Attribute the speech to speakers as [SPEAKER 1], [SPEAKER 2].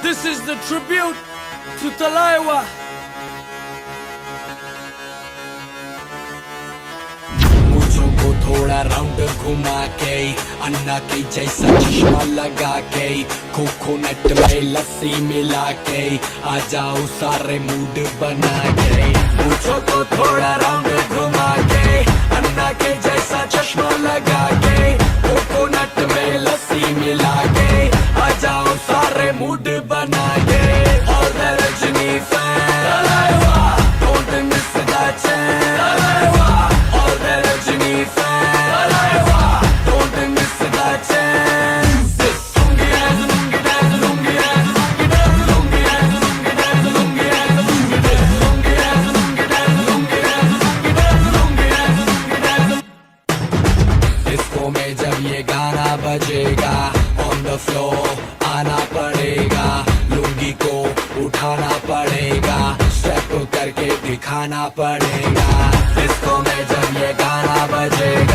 [SPEAKER 1] This is the tribute to Talaiwa.
[SPEAKER 2] मुझों को थोड़ा round घुमा के अन्ना के जैसा चश्मा लगा के कोकोनट में लस्सी मिला के आ जाओ सारे मूड बना के। मुझों को थोड़ा राउंड घुमा के अन्ना के जैसा चश्मा लगा के कोकोनट में लस्सी मिला के आ जाओ सारे मूड बना के। All the Rajini fans, Talaiwa, don't miss that chance, Talaiwa. All the Rajini fans, Talaiwa, don't miss that chance. Lungi dance, lungi dance, lungi dance, lungi dance, lungi dance, lungi dance, lungi dance, lungi dance, lungi dance, lungi dance, lungi dance, lungi dance, lungi dance, lungi dance. Disco में जब ये गाना बजेगा on the floor आना पड़ेगा, लुंगी को उठाना पड़ेगा, स्टेप करके दिखाना पड़ेगा। डिस्को में जब ये गाना बजेगा